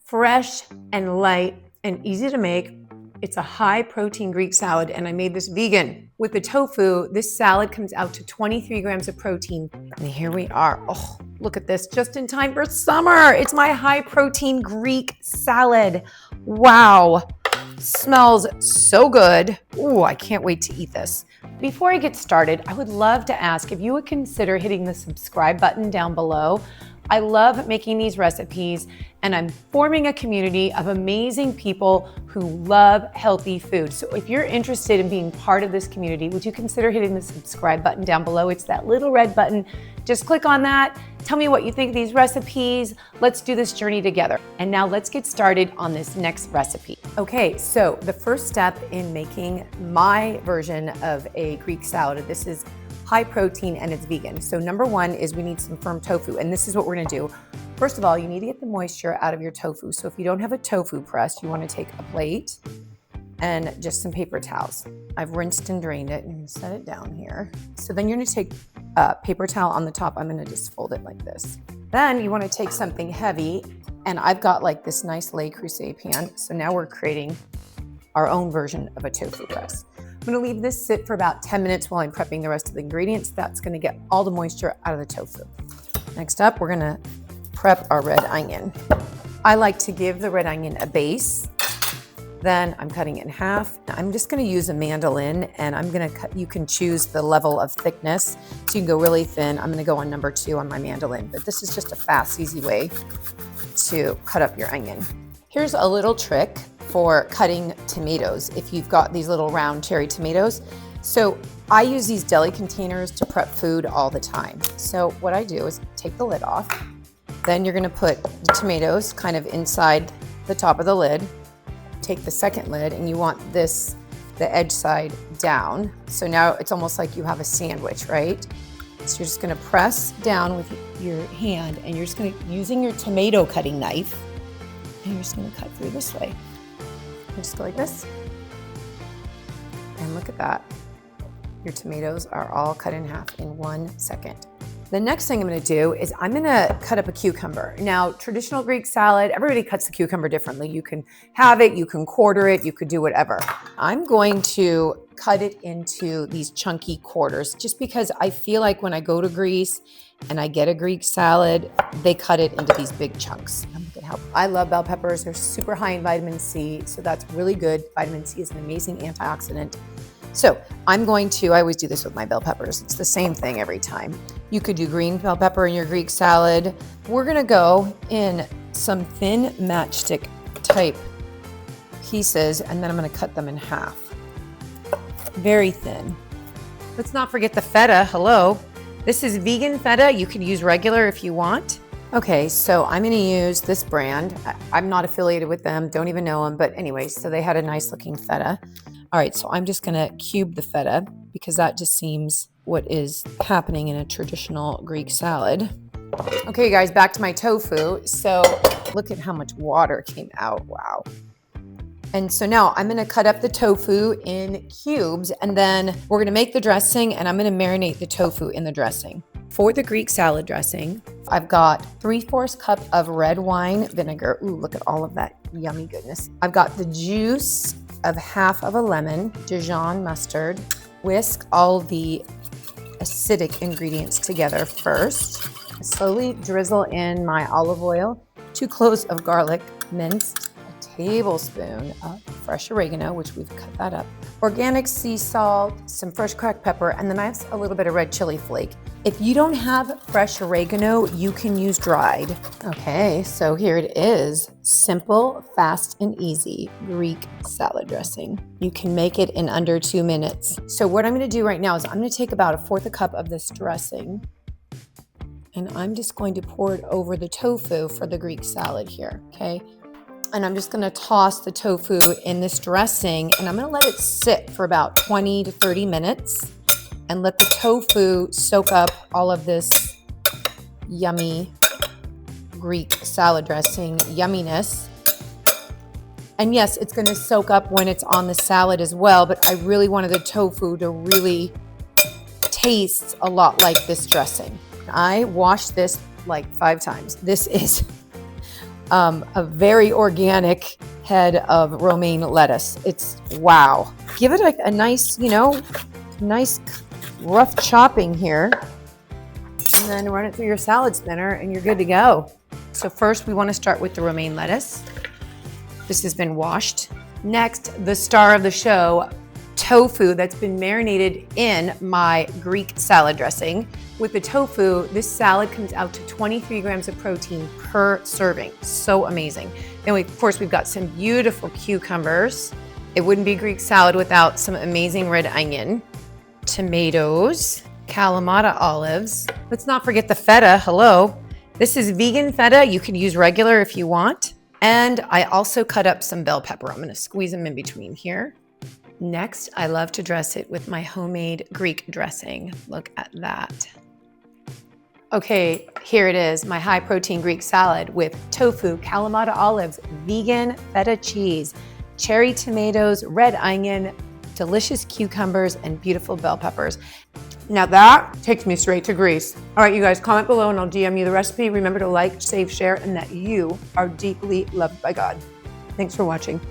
fresh and light and easy to make. It's a high protein Greek salad, and I made this vegan. With the tofu, this salad comes out to 23 grams of protein. And here we are. Oh, look at this, just in time for summer. It's my high protein Greek salad. Wow, smells so good. Ooh, I can't wait to eat this. Before I get started, I would love to ask if you would consider hitting the subscribe button down below. I love making these recipes, and I'm forming a community of amazing people who love healthy food. So if you're interested in being part of this community, would you consider hitting the subscribe button down below? It's that little red button. Just click on that. Tell me what you think of these recipes. Let's do this journey together. And now let's get started on this next recipe. Okay, so the first step in making my version of a Greek salad, this is high protein and it's vegan. So number one is we need some firm tofu, and this is what we're gonna do. First of all, you need to get the moisture out of your tofu. So if you don't have a tofu press, you wanna take a plate and just some paper towels. I've rinsed and drained it and set it down here. So then you're gonna take a paper towel on the top. I'm gonna just fold it like this. Then you wanna take something heavy, and I've got like this nice Le Creuset pan. So now we're creating our own version of a tofu press. I'm gonna leave this sit for about 10 minutes while I'm prepping the rest of the ingredients. That's gonna get all the moisture out of the tofu. Next up, we're gonna prep our red onion. I like to give the red onion a base. Then I'm cutting it in half. I'm just gonna use a mandolin, and I'm gonna cut, you can choose the level of thickness. So you can go really thin. I'm gonna go on number 2 on my mandolin, but this is just a fast, easy way to cut up your onion. Here's a little trick for cutting tomatoes if you've got these little round cherry tomatoes. So I use these deli containers to prep food all the time. So what I do is take the lid off. Then you're gonna put the tomatoes kind of inside the top of the lid. Take the second lid, and you want this, the edge side down. So now it's almost like you have a sandwich, right? So you're just gonna press down with your hand, and you're just gonna, using your tomato cutting knife, and you're just gonna cut through this way. And just go like this. And look at that. Your tomatoes are all cut in half in 1 second. The next thing I'm gonna do is I'm gonna cut up a cucumber. Now, traditional Greek salad, everybody cuts the cucumber differently. You can have it, you can quarter it, you could do whatever. I'm going to cut it into these chunky quarters, just because I feel like when I go to Greece and I get a Greek salad, they cut it into these big chunks. I love bell peppers. They're super high in vitamin C, so that's really good. Vitamin C is an amazing antioxidant. So I'm going to, I always do this with my bell peppers. It's the same thing every time. You could do green bell pepper in your Greek salad. We're gonna go in some thin matchstick type pieces, and then I'm gonna cut them in half. Very thin. Let's not forget the feta, hello. This is vegan feta. You could use regular if you want. Okay, so I'm gonna use this brand. I'm not affiliated with them, don't even know them, but anyway, so they had a nice looking feta. All right, so I'm just gonna cube the feta because that just seems what is happening in a traditional Greek salad. Okay, guys, back to my tofu. So look at how much water came out, wow. And so now I'm gonna cut up the tofu in cubes, and then we're gonna make the dressing, and I'm gonna marinate the tofu in the dressing. For the Greek salad dressing, I've got 3/4 cup of red wine vinegar. Ooh, look at all of that yummy goodness. I've got the juice of half of a lemon, Dijon mustard. Whisk all the acidic ingredients together first. Slowly drizzle in my olive oil, 2 cloves of garlic minced, a tablespoon of fresh oregano, which we've cut that up, organic sea salt, some fresh cracked pepper, and then I have a little bit of red chili flake. If you don't have fresh oregano, you can use dried. Okay, so here it is. Simple, fast, and easy Greek salad dressing. You can make it in under 2 minutes. So what I'm gonna do right now is I'm gonna take about 1/4 cup of this dressing, and I'm just going to pour it over the tofu for the Greek salad here, okay? And I'm just gonna toss the tofu in this dressing, and I'm gonna let it sit for about 20 to 30 minutes and let the tofu soak up all of this yummy Greek salad dressing yumminess. And yes, it's gonna soak up when it's on the salad as well, but I really wanted the tofu to really taste a lot like this dressing. I washed this like 5 times. This is a very organic head of romaine lettuce. It's wow. Give it a nice, nice rough chopping here. And then run it through your salad spinner and you're good to go. So first we want to start with the romaine lettuce. This has been washed. Next, the star of the show, tofu that's been marinated in my Greek salad dressing. With the tofu, this salad comes out to 23 grams of protein per serving. So amazing. Then of course we've got some beautiful cucumbers. It wouldn't be Greek salad without some amazing red onion, tomatoes, Kalamata olives. Let's not forget the feta, hello. This is vegan feta. You can use regular if you want. And I also cut up some bell pepper. I'm gonna squeeze them in between here. Next, I love to dress it with my homemade Greek dressing. Look at that. Okay, here it is, my high protein Greek salad with tofu, Kalamata olives, vegan feta cheese, cherry tomatoes, red onion, delicious cucumbers, and beautiful bell peppers. Now that takes me straight to Greece. All right, you guys, comment below and I'll DM you the recipe. Remember to like, save, share, and that you are deeply loved by God. Thanks for watching.